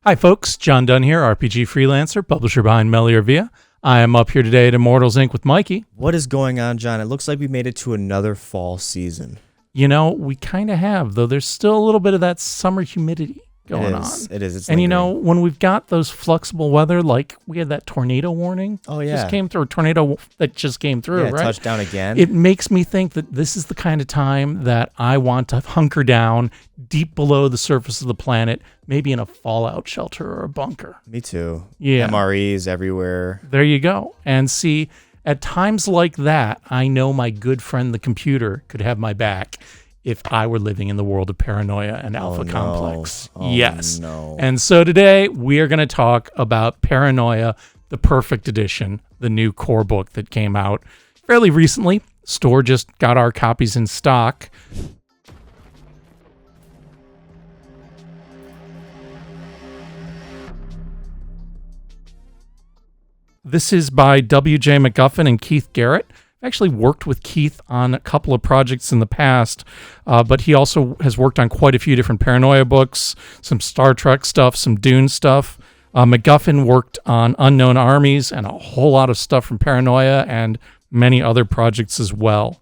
Hi folks, John Dunn here, RPG freelancer, publisher behind Melior Via. I am up here today at Immortals Inc. with Mikey. What is going on, John? It looks like we made it to another fall season. You know, we kind of have, though there's still a little bit of that summer humidity going on. It is. It's and lingering. you know, when we've got those flexible weather, like we had that tornado warning. Oh, yeah. Just came through, a tornado that just came through, yeah, right? Touchdown again. It makes me think that this is the kind of time that I want to hunker down deep below the surface of the planet, maybe in a fallout shelter or a bunker. Me too. Yeah. MREs everywhere. There you go. And see, at times like that, I know my good friend the computer could have my back if I were living in the world of Paranoia and Alpha Complex. Oh, yes. No. And so today we are going to talk about Paranoia, the Perfect Edition, the new core book that came out fairly recently. Store just got our copies in stock. This is by W.J. McGuffin and Keith Garrett. I've actually worked with Keith on a couple of projects in the past, but he also has worked on quite a few different Paranoia books, some Star Trek stuff, some Dune stuff. McGuffin worked on Unknown Armies and a whole lot of stuff from Paranoia and many other projects as well.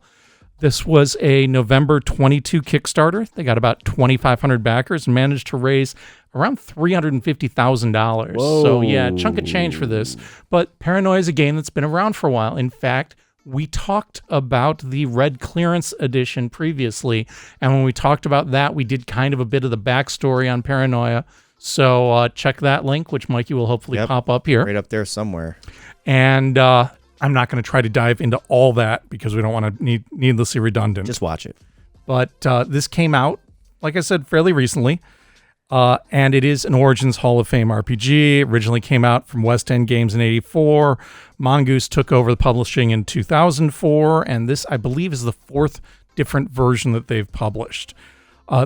This was a November 22 Kickstarter. They got about 2,500 backers and managed to raise around $350,000. So yeah, chunk of change for this. But Paranoia is a game that's been around for a while. In fact, we talked about the Red Clearance edition previously, and when we talked about that, we did kind of a bit of the backstory on Paranoia. So check that link, which Mikey will hopefully pop up here. Right up there somewhere. And I'm not going to try to dive into all that because we don't want to needlessly redundant. Just watch it. But this came out, like I said, fairly recently. And it is an Origins Hall of Fame RPG. Originally came out from West End Games in 1984. Mongoose took over the publishing in 2004. And this, I believe, is the fourth different version that they've published.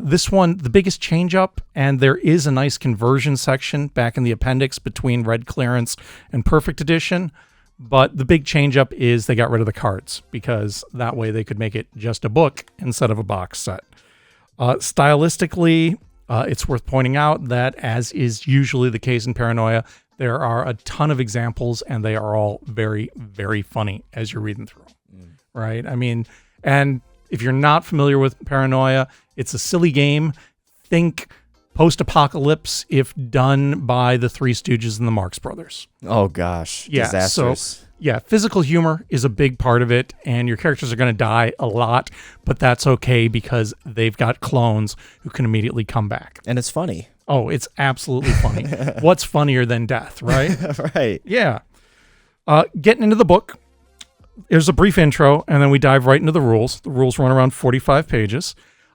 This one, the biggest change up, and there is a nice conversion section back in the appendix between Red Clearance and Perfect Edition. But the big change up is they got rid of the cards because that way they could make it just a book instead of a box set. Stylistically, it's worth pointing out that, as is usually the case in Paranoia, there are a ton of examples, and they are all very, very funny as you're reading through them, right? I mean, and if you're not familiar with Paranoia, it's a silly game. Think post-apocalypse if done by the Three Stooges and the Marx Brothers. Oh, gosh. Yeah, Disastrous. So, yeah, physical humor is a big part of it, and your characters are going to die a lot, but that's okay because they've got clones who can immediately come back. And it's funny. Oh, it's absolutely funny. What's funnier than death, right? Right. Yeah. Getting into the book, there's a brief intro, and then we dive right into the rules. The rules run around 45 pages.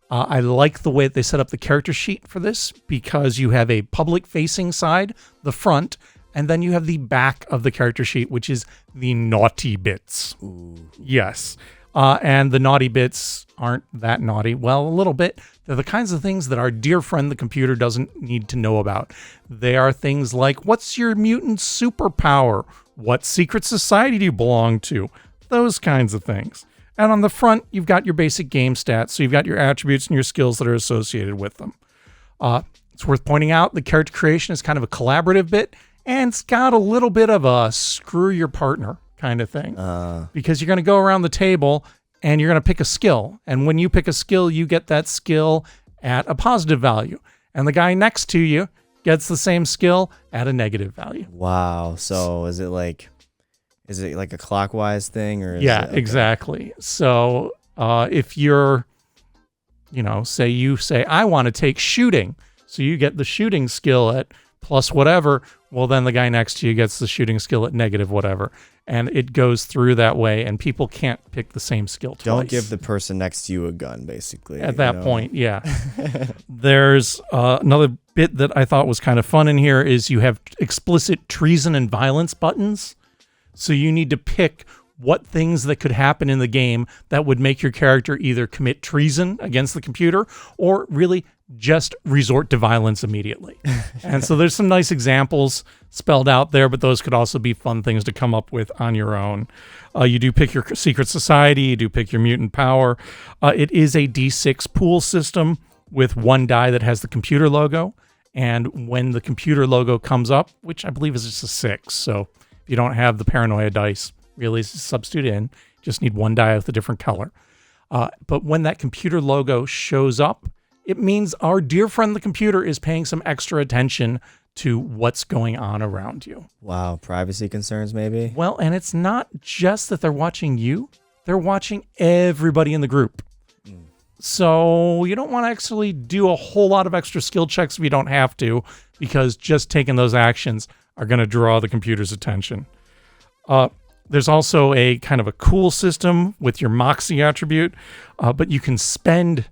I like the way that they set up the character sheet for this because you have a public-facing side, the front, and then you have the back of the character sheet, which is the naughty bits. Ooh. Yes. And the naughty bits aren't that naughty. Well, a little bit. They're the kinds of things that our dear friend the computer doesn't need to know about. They are things like, what's your mutant superpower? What secret society do you belong to? Those kinds of things. And on the front, you've got your basic game stats. So you've got your attributes and your skills that are associated with them. It's worth pointing out the character creation is kind of a collaborative bit, and it's got a little bit of a screw your partner kind of thing. Because you're going to go around the table and you're going to pick a skill. And when you pick a skill, you get that skill at a positive value. And the guy next to you gets the same skill at a negative value. Wow. So is it like a clockwise thing? Or Yeah, exactly. So if you're, say I want to take shooting. So you get the shooting skill at plus whatever. Well, then the guy next to you gets the shooting skill at negative whatever. And it goes through that way, and people can't pick the same skill twice. Don't give the person next to you a gun, basically. At that point, yeah. There's another bit that I thought was kind of fun in here is you have explicit treason and violence buttons. So you need to pick what things that could happen in the game that would make your character either commit treason against the computer or really just resort to violence immediately. And so there's some nice examples spelled out there, but those could also be fun things to come up with on your own. You do pick your secret society, you do pick your mutant power. It is a D6 pool system with one die that has the computer logo And when the computer logo comes up, which I believe is just a 6, so if you don't have the Paranoia dice, really substitute in, just need one die with a different color. But when that computer logo shows up, it means our dear friend the computer is paying some extra attention to what's going on around you. Wow, privacy concerns maybe? Well, and it's not just that they're watching you, they're watching everybody in the group. So you don't want to actually do a whole lot of extra skill checks if you don't have to, because just taking those actions are going to draw the computer's attention. There's also a kind of a cool system with your Moxie attribute, but you can spend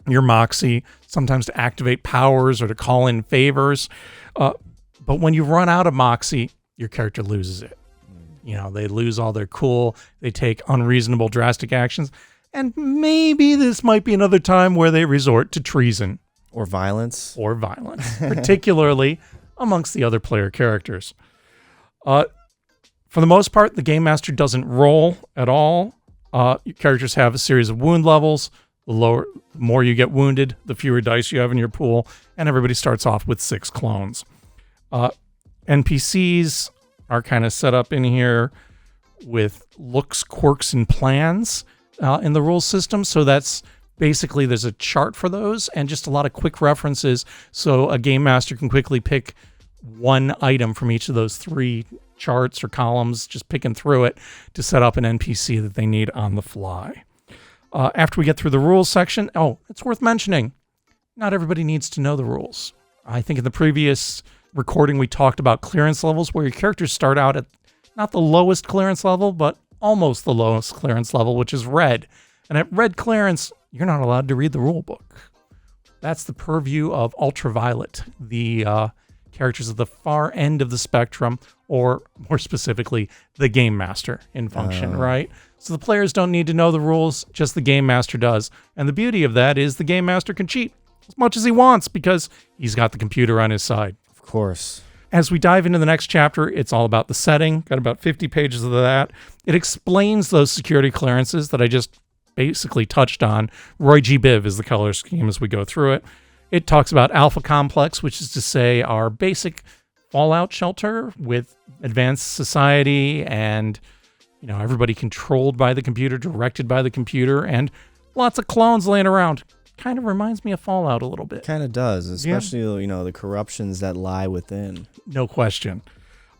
your Moxie sometimes to activate powers or to call in favors. But when you run out of Moxie, your character loses it. You know, they lose all their cool, they take unreasonable, drastic actions. And maybe this might be another time where they resort to treason. Or violence. Particularly amongst the other player characters. For the most part, the Game Master doesn't roll at all. Your characters have a series of wound levels. The more you get wounded, the fewer dice you have in your pool. And everybody starts off with 6 clones. NPCs are kind of set up in here with looks, quirks, and plans. In the rules system. So that's basically, there's a chart for those and just a lot of quick references. So a game master can quickly pick one item from each of those 3 charts or columns, just picking through it to set up an NPC that they need on the fly. After we get through the rules section, it's worth mentioning, not everybody needs to know the rules. I think in the previous recording, we talked about clearance levels where your characters start out at not the lowest clearance level, but almost the lowest clearance level, which is red. And at red clearance, you're not allowed to read the rule book. That's the purview of Ultraviolet, the characters at the far end of the spectrum, or more specifically, the Game Master in function, right? So the players don't need to know the rules, just the Game Master does. And the beauty of that is the Game Master can cheat as much as he wants because he's got the computer on his side. Of course. As we dive into the next chapter, it's all about the setting. Got about 50 pages of that. It explains those security clearances that I just basically touched on. Roy G. Biv is the color scheme as we go through it. It talks about Alpha Complex, which is to say our basic fallout shelter with advanced society and, everybody controlled by the computer, directed by the computer, and lots of clones laying around. Kind of reminds me of Fallout a little bit. Kind of does, especially, the corruptions that lie within. No question.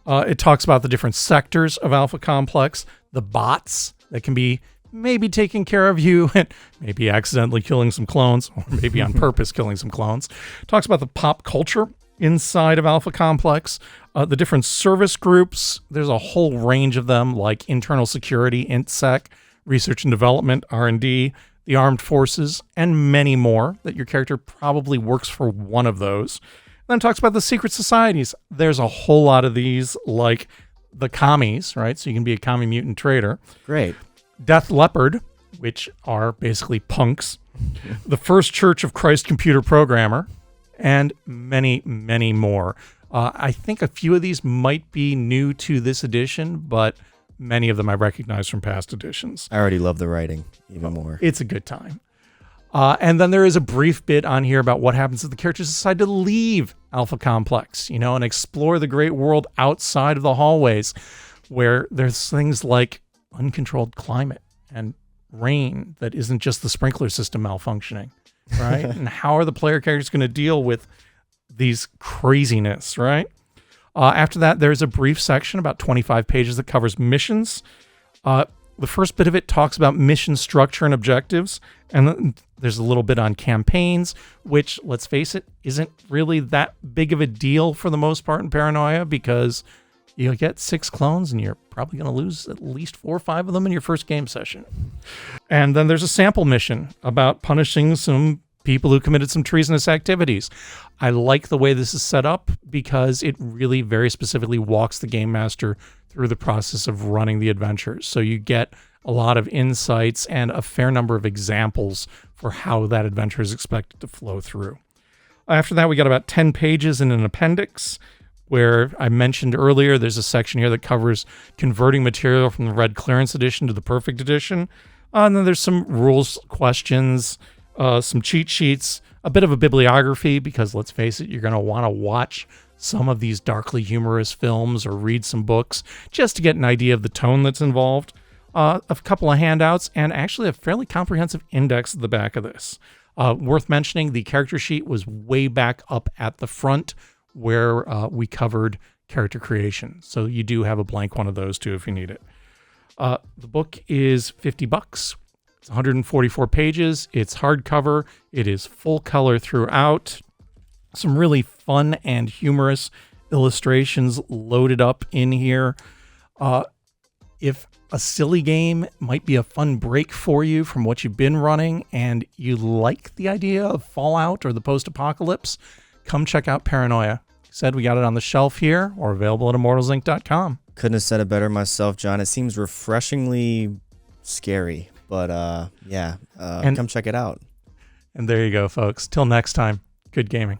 It talks about the different sectors of Alpha Complex, the bots that can be maybe taking care of you and maybe accidentally killing some clones, or maybe on purpose killing some clones. Talks about the pop culture inside of Alpha Complex, the different service groups. There's a whole range of them, like internal security, IntSec, research and development, R&D, the armed forces, and many more that your character probably works for one of those. Then it talks about the secret societies. There's a whole lot of these, like the commies, right? So you can be a commie mutant trader. Great. Death Leopard, which are basically punks. The First Church of Christ Computer Programmer, and many, many more. I think a few of these might be new to this edition, but many of them I recognize from past editions. I already love the writing even more. It's a good time. And then there is a brief bit on here about what happens if the characters decide to leave Alpha Complex, and explore the great world outside of the hallways, where there's things like uncontrolled climate and rain that isn't just the sprinkler system malfunctioning, right? And how are the player characters going to deal with these craziness, right? After that, there's a brief section, about 25 pages, that covers missions. The first bit of it talks about mission structure and objectives, and then there's a little bit on campaigns, which, let's face it, isn't really that big of a deal for the most part in Paranoia, because you get 6 clones and you're probably going to lose at least 4 or 5 of them in your first game session. And then there's a sample mission about punishing some people who committed some treasonous activities. I like the way this is set up because it really very specifically walks the game master through the process of running the adventures. So you get a lot of insights and a fair number of examples for how that adventure is expected to flow through. After that, we got about 10 pages in an appendix, where I mentioned earlier, there's a section here that covers converting material from the Red Clearance Edition to the Perfect Edition. And then there's some rules questions, some cheat sheets, a bit of a bibliography because, let's face it, you're going to want to watch some of these darkly humorous films or read some books just to get an idea of the tone that's involved. A couple of handouts and actually a fairly comprehensive index at the back of this. Worth mentioning, the character sheet was way back up at the front where we covered character creation. So you do have a blank one of those too if you need it. The book is $50. It's 144 pages. It's hardcover. It is full color throughout. Some really fun and humorous illustrations loaded up in here. If a silly game might be a fun break for you from what you've been running and you like the idea of Fallout or the post-apocalypse, come check out Paranoia. Said we got it on the shelf here or available at immortalsinc.com. Couldn't have said it better myself, John. It seems refreshingly scary, but come check it out. And there you go, folks. Till next time, good gaming.